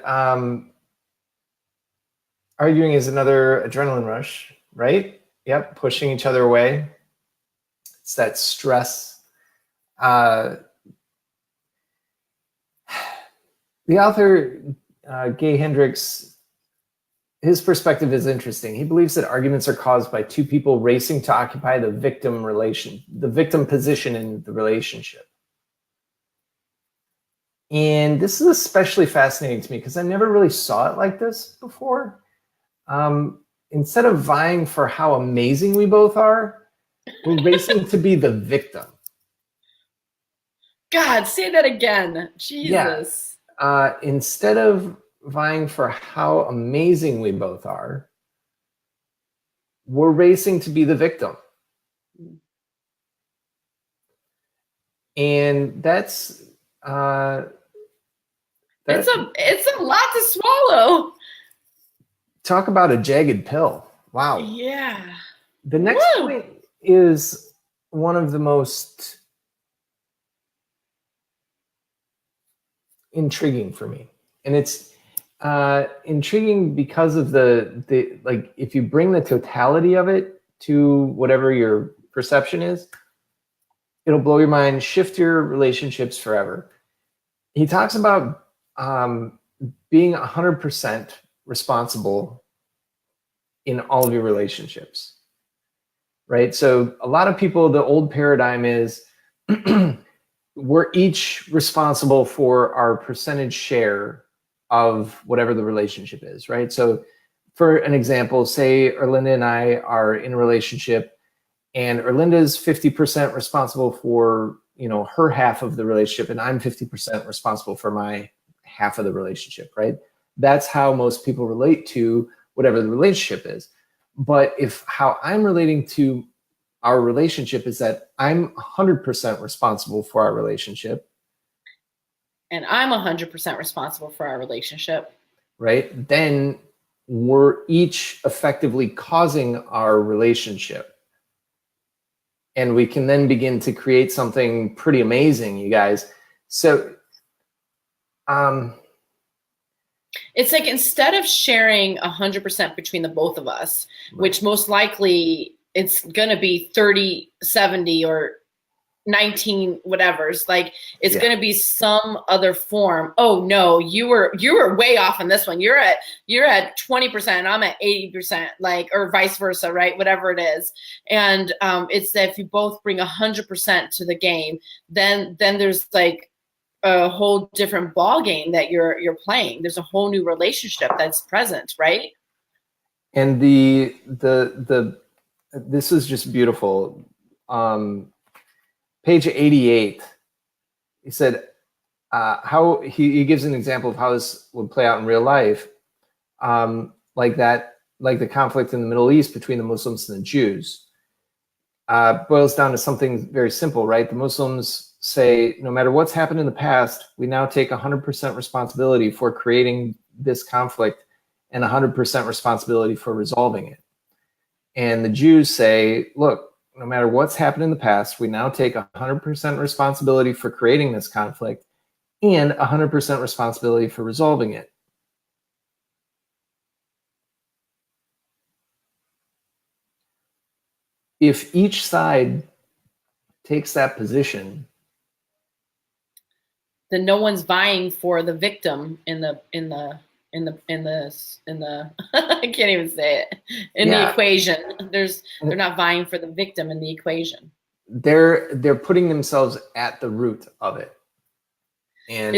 arguing is another adrenaline rush, right? Yep, pushing each other away. It's that stress. The author, Gay Hendricks, his perspective is interesting. He believes that arguments are caused by two people racing to occupy the victim position in the relationship. And this is especially fascinating to me because I never really saw it like this before. Instead of vying for how amazing we both are, we're racing to be the victim. God, say that again. Jesus. Yeah. Instead of vying for how amazing we both are, we're racing to be the victim. And that's it's a lot to swallow. Talk about a jagged pill. Wow. Yeah. The next point is one of the most intriguing for me. And it's intriguing because of the like, if you bring the totality of it to whatever your perception is, it'll blow your mind, shift your relationships forever. He talks about being 100% responsible in all of your relationships, right? So a lot of people, the old paradigm is we're each responsible for our percentage share of whatever the relationship is, right? So for an example, say Erlinda and I are in a relationship and Erlinda's 50% responsible for, you know, her half of the relationship and I'm 50% responsible for my half of the relationship, right? That's how most people relate to whatever the relationship is. But if how I'm relating to our relationship is that I'm 100% responsible for our relationship. And I'm 100% responsible for our relationship. Right? Then we're each effectively causing our relationship. And we can then begin to create something pretty amazing, you guys. So, it's like instead of sharing 100% between the both of us, right, which most likely it's going to be 30, 70 or 19 whatever's, like it's going to be some other form. Oh no, you were way off on this one. You're at 20% and I'm at 80%, like, or vice versa, right? Whatever it is. And it's that if you both bring 100% to the game, then there's like a whole different ball game that you're playing. There's a whole new relationship that's present, right? And the this is just beautiful. Page 88, he said how he gives an example of how this would play out in real life, like the conflict in the Middle East between the Muslims and the Jews. Boils down to something very simple, right? The Muslims say, no matter what's happened in the past, we now take 100% responsibility for creating this conflict and 100% responsibility for resolving it. And the Jews say, look, no matter what's happened in the past, we now take 100% responsibility for creating this conflict and 100% responsibility for resolving it. If each side takes that position, then no one's vying for the victim in the I can't even say it, the equation. They're not vying for the victim in the equation. They're putting themselves at the root of it. And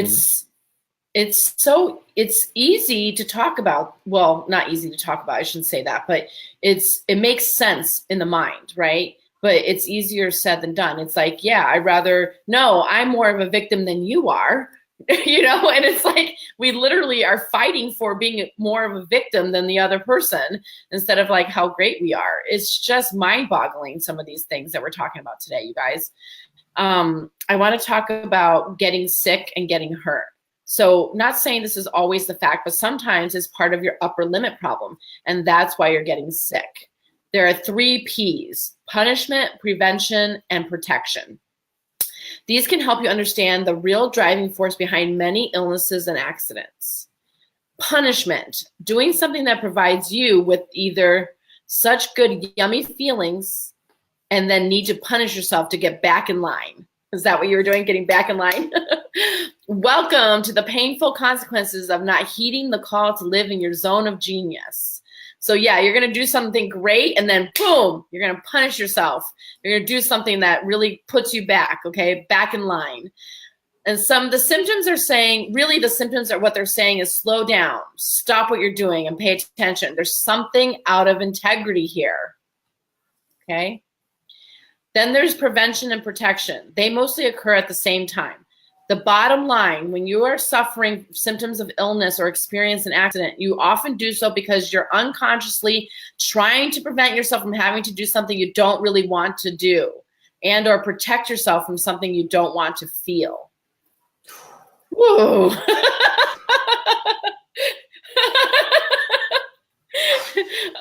it's easy to talk about. Well, not easy to talk about, I shouldn't say that, but it makes sense in the mind, right? But it's easier said than done. It's like, yeah, I'm more of a victim than you are. You know, and it's like we literally are fighting for being more of a victim than the other person instead of like how great we are. It's just mind-boggling, some of these things that we're talking about today, you guys. I want to talk about getting sick and getting hurt. So not saying this is always the fact, but sometimes it's part of your upper limit problem, and that's why you're getting sick. There are 3 P's: punishment, prevention, and protection. These can help you understand the real driving force behind many illnesses and accidents. Punishment, doing something that provides you with either such good, yummy feelings and then need to punish yourself to get back in line. Is that what you were doing, getting back in line? Welcome to the painful consequences of not heeding the call to live in your zone of genius. So yeah, you're going to do something great and then boom, you're going to punish yourself. You're going to do something that really puts you back, okay, back in line. And the symptoms are saying, really the symptoms are what they're saying is slow down, stop what you're doing and pay attention. There's something out of integrity here, okay? Then there's prevention and protection. They mostly occur at the same time. The bottom line, when you are suffering symptoms of illness or experience an accident, you often do so because you're unconsciously trying to prevent yourself from having to do something you don't really want to do and or protect yourself from something you don't want to feel. Whoa.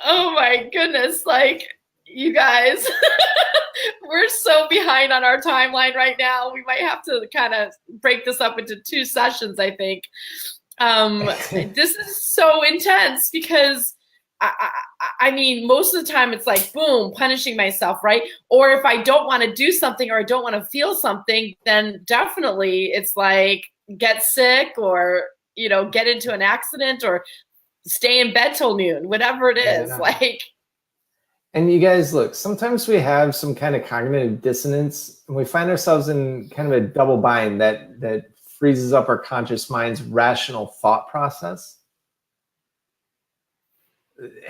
Oh my goodness, like you guys. We're so behind on our timeline right now. We might have to kind of break this up into 2 sessions, I think. This is so intense because, I mean, most of the time it's like, boom, punishing myself, right? Or if I don't want to do something or I don't want to feel something, then definitely it's like get sick or, you know, get into an accident or stay in bed till noon, whatever it is. Yeah. Like. And you guys, look, sometimes we have some kind of cognitive dissonance and we find ourselves in kind of a double bind that freezes up our conscious mind's rational thought process.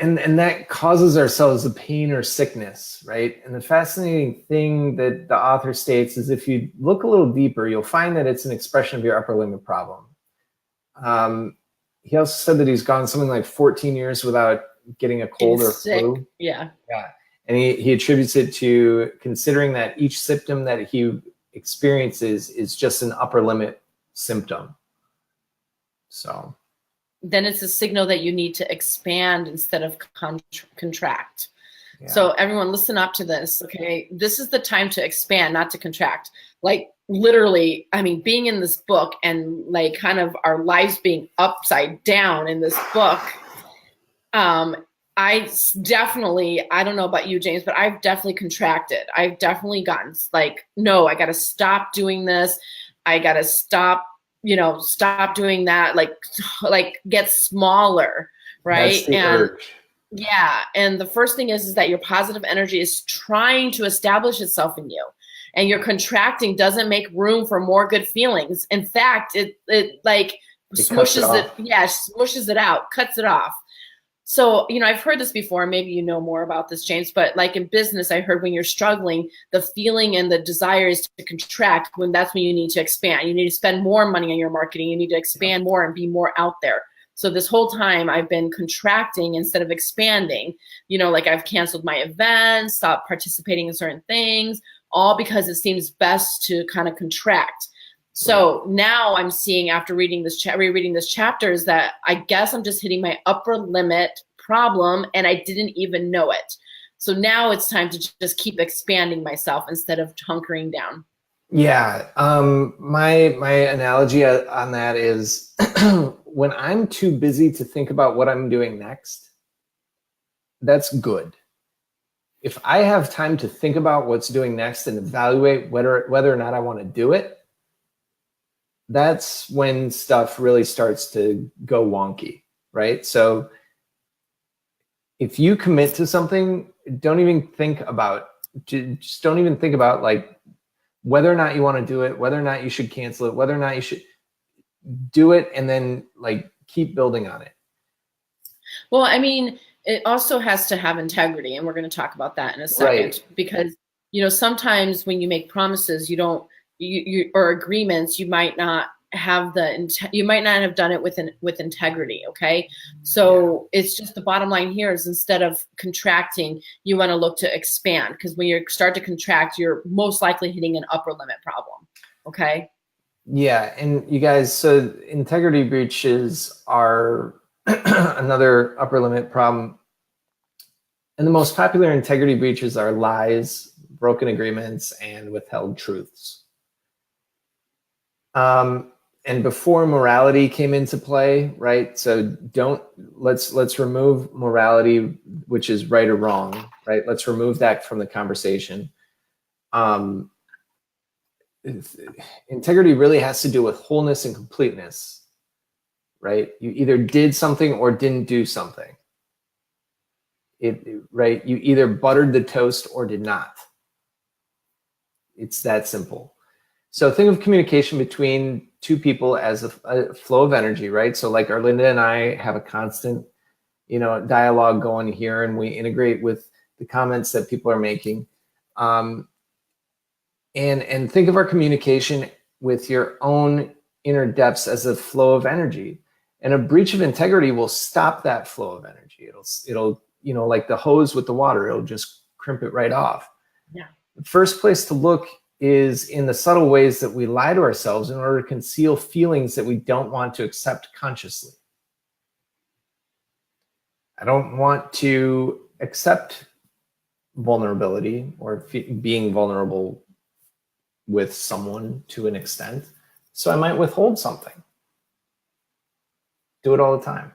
And that causes ourselves a pain or sickness, right? And the fascinating thing that the author states is if you look a little deeper, you'll find that it's an expression of your upper limit problem. He also said that he's gone something like 14 years without getting a cold or flu. Yeah. And he attributes it to considering that each symptom that he experiences is just an upper limit symptom. So then it's a signal that you need to expand instead of contract. Yeah. So everyone listen up to this, okay? This is the time to expand, not to contract. Like literally, I mean, being in this book and like kind of our lives being upside down in this book, I don't know about you, James, but I've definitely contracted. I've definitely gotten like, no, I got to stop doing this. I got to stop doing that. Like get smaller. Right. That's the urge. Yeah. And the first thing is that your positive energy is trying to establish itself in you, and your contracting doesn't make room for more good feelings. In fact, it smushes it. Yeah. Smushes it out, cuts it off. So, I've heard this before, maybe you know more about this, James, but like in business, I heard when you're struggling, the feeling and the desire is to contract that's when you need to expand. You need to spend more money on your marketing. You need to expand more and be more out there. So this whole time I've been contracting instead of expanding, like I've canceled my events, stopped participating in certain things, all because it seems best to kind of contract. So now I'm seeing after rereading this chapter is that I guess I'm just hitting my upper limit problem and I didn't even know it. So now it's time to just keep expanding myself instead of hunkering down. Yeah. My analogy on that is when I'm too busy to think about what I'm doing next, that's good. If I have time to think about what's doing next and evaluate whether or not I want to do it, that's when stuff really starts to go wonky, right? So if you commit to something, just don't even think about like whether or not you want to do it, whether or not you should cancel it, whether or not you should do it and then like keep building on it. Well, I mean, it also has to have integrity, and we're going to talk about that in a second, Right. because, you know, sometimes when you make promises, or agreements, you might not have you might not have done it with integrity. Okay. So it's just the bottom line here is, instead of contracting, you want to look to expand, because when you start to contract, you're most likely hitting an upper limit problem. Okay. Yeah. And you guys, so integrity breaches are another upper limit problem. And the most popular integrity breaches are lies, broken agreements, and withheld truths. And before morality came into play, right? So let's remove morality, which is right or wrong, right? Let's remove that from the conversation. Integrity really has to do with wholeness and completeness, right? You either did something or didn't do something. Right? You either buttered the toast or did not. It's that simple. So think of communication between two people as a flow of energy, right? So like Erlinda and I have a constant, dialogue going here, and we integrate with the comments that people are making. And think of our communication with your own inner depths as a flow of energy. And a breach of integrity will stop that flow of energy. It'll like the hose with the water, it'll just crimp it right off. Yeah. The first place to look is in the subtle ways that we lie to ourselves in order to conceal feelings that we don't want to accept consciously. I don't want to accept vulnerability or being vulnerable with someone to an extent, so I might withhold something. Do it all the time.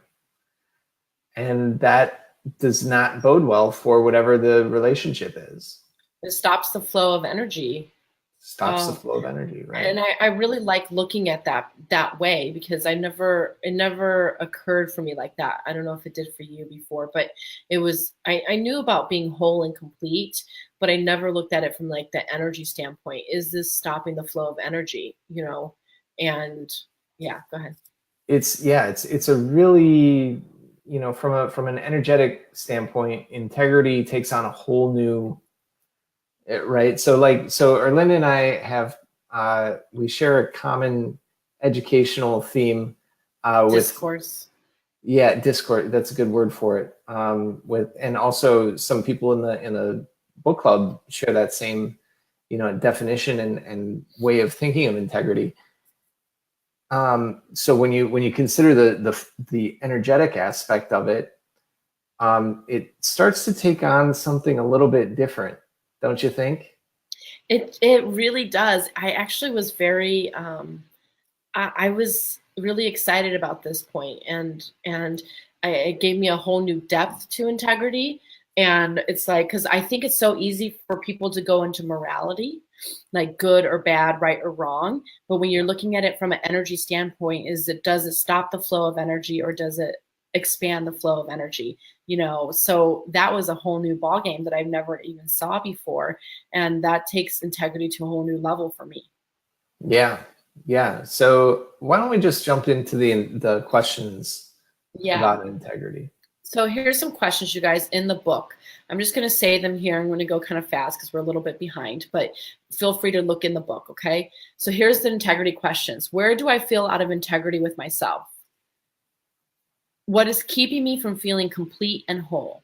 And that does not bode well for whatever the relationship is. It stops the flow of energy. Stops the flow of energy, right? And I really like looking at that way, because it never occurred for me like that. I don't know if it did for you before, but I knew about being whole and complete, but I never looked at it from like the energy standpoint. Is this stopping the flow of energy? And yeah, go ahead. It's a really, from an energetic standpoint, integrity takes on a whole new, right? So Erlinda and I have, we share a common educational theme with discourse. Yeah, discourse. That's a good word for it. And also some people in the book club share that same, definition and way of thinking of integrity. So when you consider the energetic aspect of it, it starts to take on something a little bit different. Don't you think? It really does. I actually was very I was really excited about this point, and it gave me a whole new depth to integrity. And it's like, because I think it's so easy for people to go into morality, like good or bad, right or wrong. But when you're looking at it from an energy standpoint, does it stop the flow of energy, or does it expand the flow of energy? So that was a whole new ball game that I've never even saw before, and that takes integrity to a whole new level for me. Yeah. So why don't we just jump into the questions about integrity? So here's some questions, you guys, in the book. I'm just going to say them here. I'm going to go kind of fast because we're a little bit behind, but feel free to look in the book, okay? So here's the integrity questions. Where do I feel out of integrity with myself? What is keeping me from feeling complete and whole?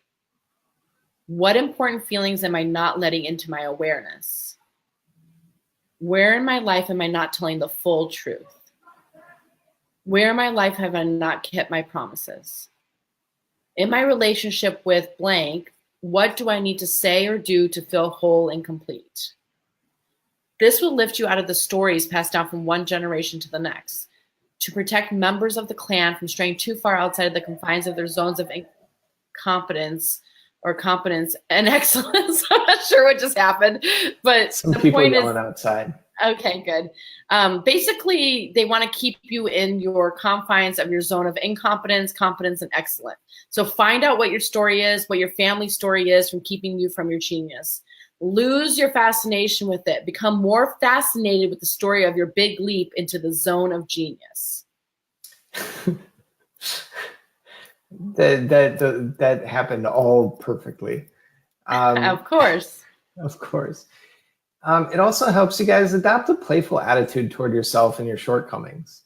What important feelings am I not letting into my awareness? Where in my life am I not telling the full truth? Where in my life have I not kept my promises? In my relationship with blank, what do I need to say or do to feel whole and complete? This will lift you out of the stories passed down from one generation to the next, to protect members of the clan from straying too far outside of the confines of their zones of competence and excellence. I'm not sure what just happened, but some people yelling outside. Okay, good. Basically, they want to keep you in your confines of your zone of incompetence, competence, and excellence. So find out what your story is, what your family story is from keeping you from your genius. Lose your fascination with it. Become more fascinated with the story of your big leap into the zone of genius. That happened all perfectly. Of course. Of course. It also helps you guys adopt a playful attitude toward yourself and your shortcomings.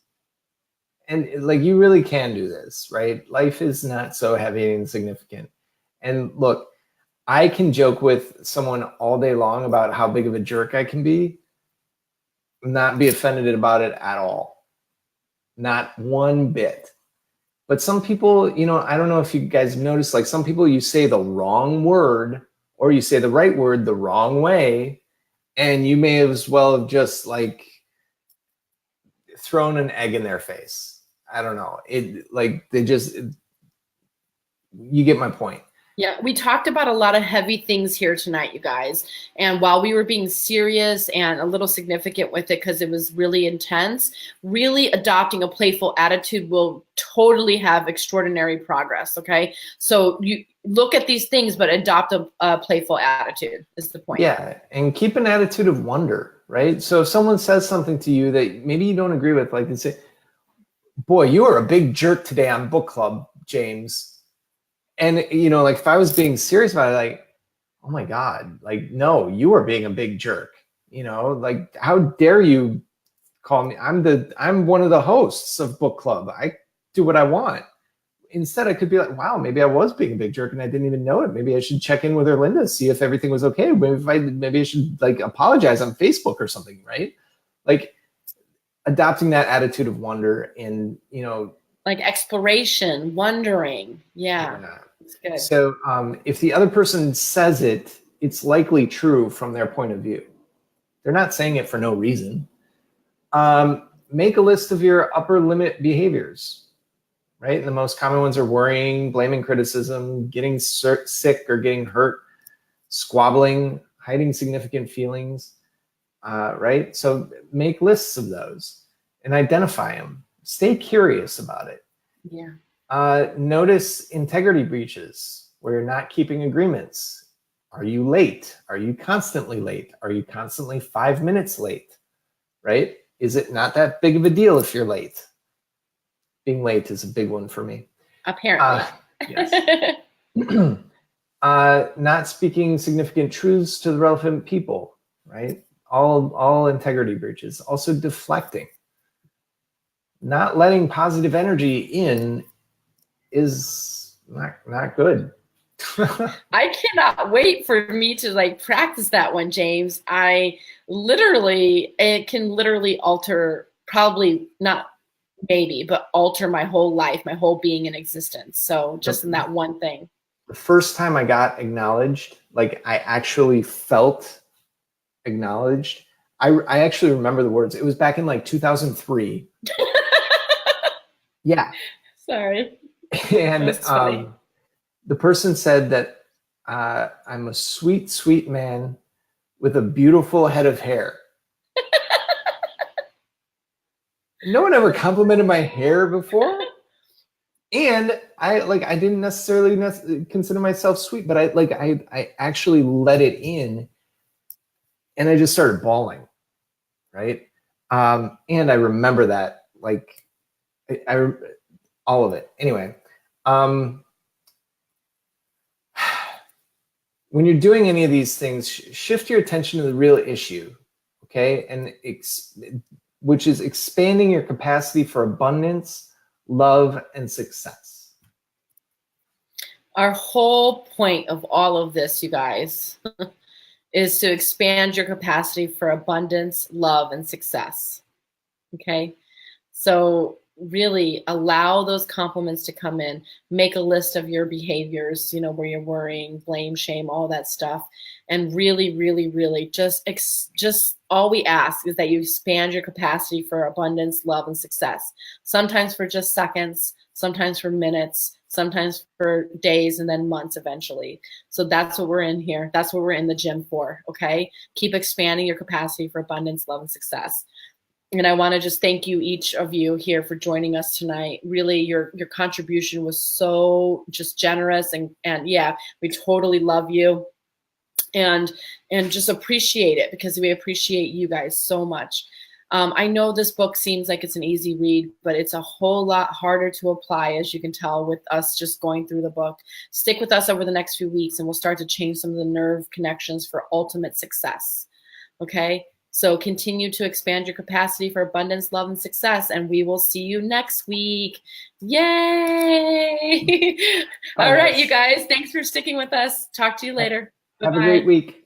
And like, you really can do this, right? Life is not so heavy and insignificant. And look, I can joke with someone all day long about how big of a jerk I can be, not be offended about it at all. Not one bit. But some people, you know, I don't know if you guys noticed, like some people, you say the wrong word or you say the right word the wrong way, and you may as well have just like thrown an egg in their face. I don't know. You get my point. Yeah, we talked about a lot of heavy things here tonight, you guys. And while we were being serious and a little significant with it because it was really intense, really adopting a playful attitude will totally have extraordinary progress, okay? So you look at these things, but adopt a playful attitude is the point. Yeah, and keep an attitude of wonder, right? So if someone says something to you that maybe you don't agree with, like they say, boy, you were a big jerk today on book club, James. And, you know, like if I was being serious about it, like, oh my God, like, no, you are being a big jerk. You know, like, how dare you call me? I'm one of the hosts of book club. I do what I want. Instead, I could be like, wow, maybe I was being a big jerk and I didn't even know it. Maybe I should check in with Erlinda, see if everything was okay. Maybe I should like apologize on Facebook or something, right? Like, adopting that attitude of wonder and, you know, like exploration, wondering. Yeah. That's good. So if the other person says it, it's likely true from their point of view. They're not saying it for no reason. Make a list of your upper limit behaviors, right? And the most common ones are worrying, blaming criticism, getting sick or getting hurt, squabbling, hiding significant feelings, right? So make lists of those and identify them. Stay curious about it. Yeah. Notice integrity breaches where you're not keeping agreements. Are you late? Are you constantly late? Are you constantly 5 minutes late? Right? Is it not that big of a deal if you're late? Being late is a big one for me. Apparently. Yes. Not speaking significant truths to the relevant people, right? All integrity breaches. Also deflecting. Not letting positive energy in is not good. I cannot wait for me to like practice that one, James. It can literally alter, probably not maybe, but alter my whole life, my whole being and existence. So just in that one thing. The first time I got acknowledged, like I actually felt acknowledged. I actually remember the words. It was back in like 2003. Yeah. Sorry. And the person said that I'm a sweet, sweet man with a beautiful head of hair. No one ever complimented my hair before. And I didn't necessarily consider myself sweet, but I actually let it in and I just started bawling. Right. And I remember that, like, all of it. Anyway, when you're doing any of these things, shift your attention to the real issue, okay? And which is expanding your capacity for abundance, love, and success. Our whole point of all of this, you guys, is to expand your capacity for abundance, love, and success. Okay? So really allow those compliments to come in. Make a list of your behaviors, you know, where you're worrying, blame, shame, all that stuff. And really, really, really just all we ask is that you expand your capacity for abundance, love, and success. Sometimes for just seconds, sometimes for minutes, sometimes for days, and then months eventually. So that's what we're in here. That's what we're in the gym for, okay? Keep expanding your capacity for abundance, love, and success. And I want to just thank you, each of you here, for joining us tonight. Really, your contribution was so just generous, and yeah, we totally love you, and just appreciate it, because we appreciate you guys so much. I know this book seems like it's an easy read, but it's a whole lot harder to apply, as you can tell with us just going through the book. Stick with us over the next few weeks and we'll start to change some of the nerve connections for ultimate success. Okay? So continue to expand your capacity for abundance, love, and success, and we will see you next week. Yay! All right, you guys. Thanks for sticking with us. Talk to you later. Have a great week.